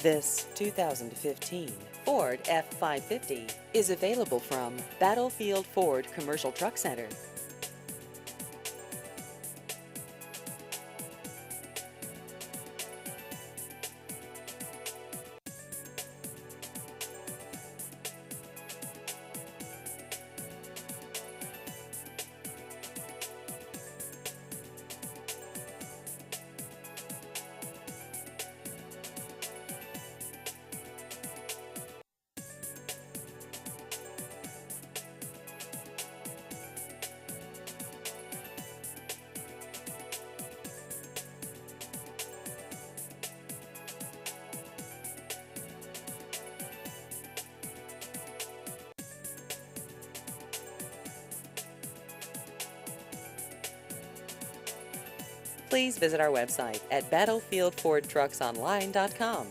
This 2015 Ford F550 is available from Battlefield Ford Commercial Truck Center. Please visit our website at battlefieldfordtrucksonline.com.